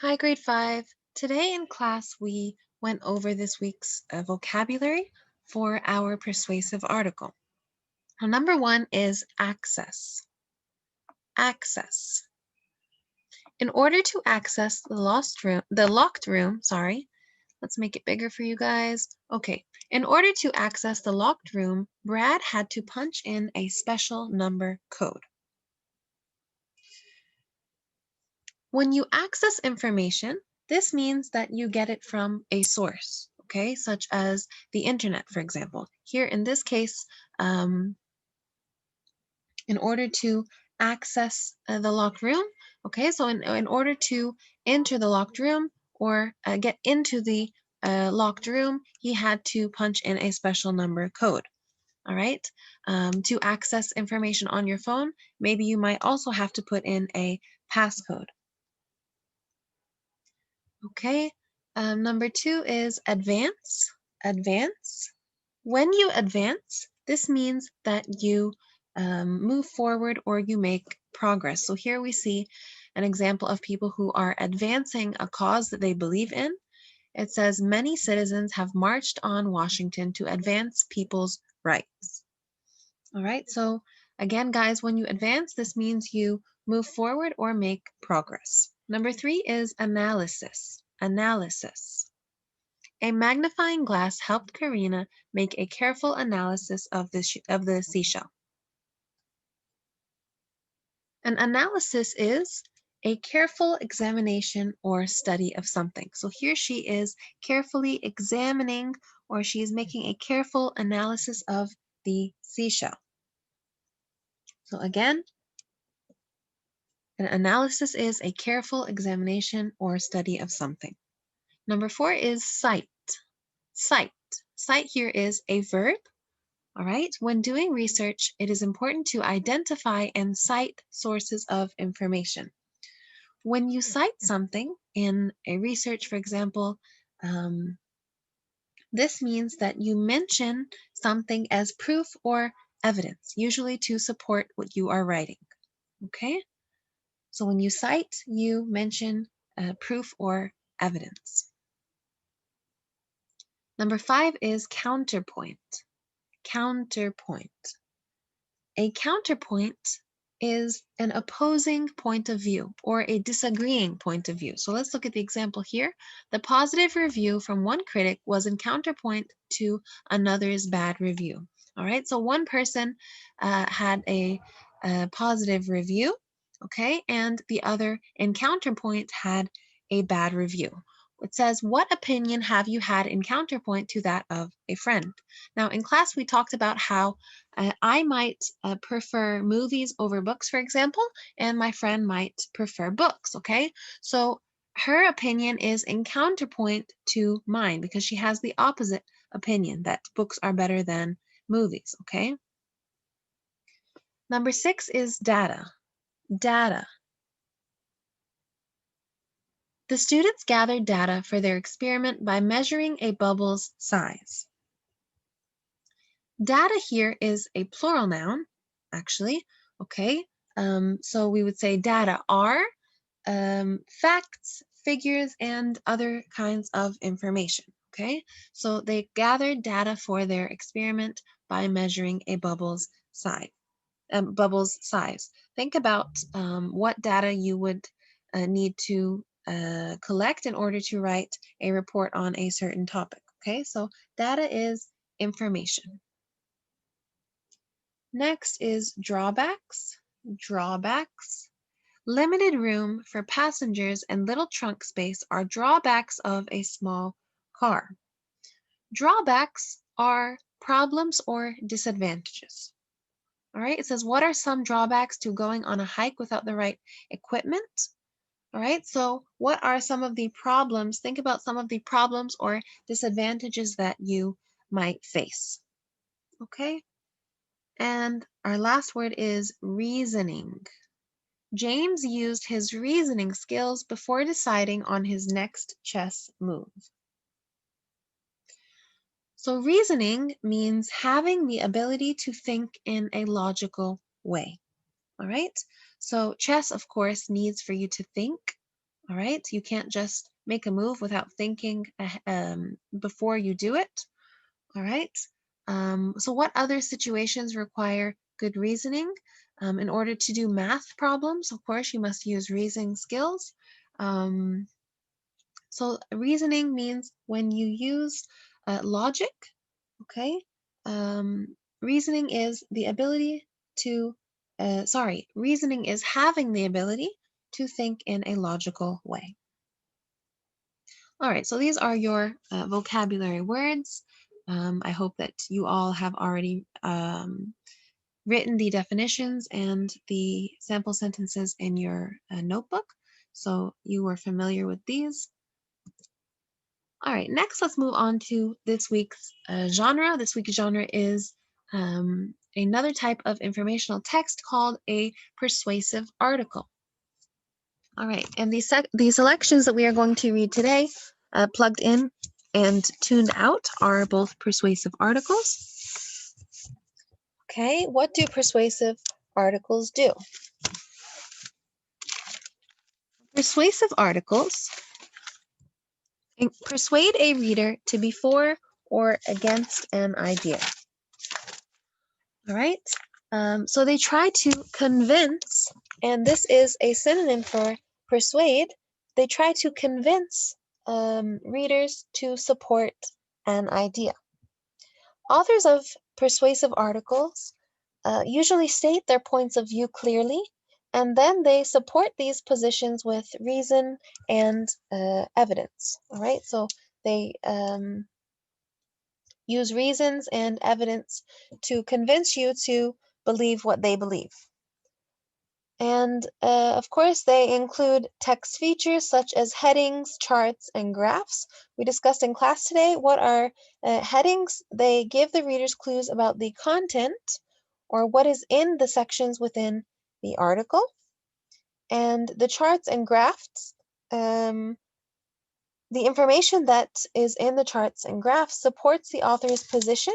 Hi, grade 5. Today in class, we went over this week's vocabulary for our persuasive article. Now, number 1 is access. Access. In order to access the locked room, let's make it bigger for you guys. Okay, in order to access the locked room, Brad had to punch in a special number code. When you access information, this means that you get it from a source, okay, such as the internet, for example. Here in this case, in order to access the locked room, okay, so in order to enter the locked room or get into the locked room, he had to punch in a special number code. All right, to access information on your phone, maybe you might also have to put in a passcode. Okay, number 2 is advance. Advance. When you advance, this means that you move forward or you make progress. So here we see an example of people who are advancing a cause that they believe in. It says many citizens have marched on Washington to advance people's rights. All right, so again, guys, when you advance, this means you move forward or make progress. Number 3 is analysis. Analysis. A magnifying glass helped Karina make a careful analysis of the seashell. An analysis is a careful examination or study of something. So here she is carefully examining, or she is making a careful analysis of the seashell. So again, an analysis is a careful examination or study of something. Number 4 is cite. Cite. Cite here is a verb. All right. When doing research, it is important to identify and cite sources of information. When you cite something in a research, for example, this means that you mention something as proof or evidence, usually to support what you are writing. Okay? So when you cite, you mention proof or evidence. Number 5 is counterpoint. Counterpoint. A counterpoint is an opposing point of view or a disagreeing point of view. So let's look at the example here. The positive review from one critic was in counterpoint to another's bad review. All right, so one person had a positive review, okay, and the other in counterpoint had a bad review. It says, what opinion have you had in counterpoint to that of a friend? Now, in class, we talked about how I might prefer movies over books, for example, and my friend might prefer books, okay? So her opinion is in counterpoint to mine because she has the opposite opinion that books are better than movies, okay? Number 6 is data. Data. The students gathered data for their experiment by measuring a bubble's size. Data here is a plural noun, actually, okay? So we would say data are facts, figures, and other kinds of information, okay? So they gathered data for their experiment by measuring a bubble's size. Think about what data you would need to collect in order to write a report on a certain topic, okay? So data is information. Next is drawbacks. Drawbacks. Limited room for passengers and little trunk space are drawbacks of a small car. Drawbacks are problems or disadvantages. All right, it says, what are some drawbacks to going on a hike without the right equipment? All right, so what are some of the problems? Think about some of the problems or disadvantages that you might face. Okay, and our last word is reasoning. James used his reasoning skills before deciding on his next chess move. So reasoning means having the ability to think in a logical way. All right? So chess, of course, needs for you to think. All right, you can't just make a move without thinking before you do it. All right. So what other situations require good reasoning? In order to do math problems, of course, you must use reasoning skills. So reasoning means when you use logic, okay? Reasoning is the ability to, reasoning is having the ability to think in a logical way. All right, so these are your vocabulary words. I hope that you all have already written the definitions and the sample sentences in your notebook, so you are familiar with these. All right, next let's move on to this week's genre. This week's genre is another type of informational text called a persuasive article. All right, and the selections that we are going to read today, plugged in and tuned out, are both persuasive articles. Okay, what do persuasive articles do? Persuasive articles persuade a reader to be for or against an idea. All right, so they try to convince, and this is a synonym for persuade. They try to convince readers to support an idea. Authors of persuasive articles usually state their points of view clearly, and then they support these positions with reason and evidence. All right, so they use reasons and evidence to convince you to believe what they believe. And of course, they include text features such as headings, charts, and graphs. We discussed in class today what are headings. They give the readers clues about the content or what is in the sections within the article. And the charts and graphs, the information that is in the charts and graphs supports the author's position.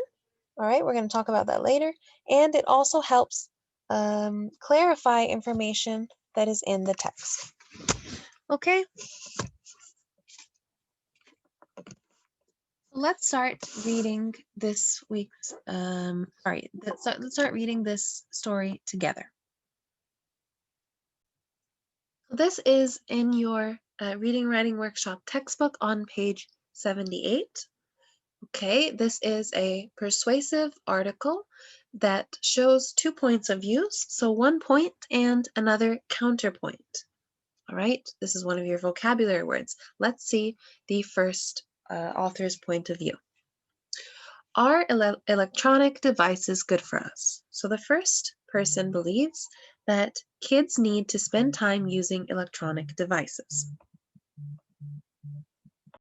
All right, we're going to talk about that later. And it also helps clarify information that is in the text. Okay. Let's start reading this week's, let's start reading this story together. This is in your Reading Writing Workshop textbook on page 78. Okay, this is a persuasive article that shows 2 points of view, so one point and another counterpoint. All right, this is one of your vocabulary words. Let's see the first author's point of view. Are electronic devices good for us? So the first person believes that kids need to spend time using electronic devices.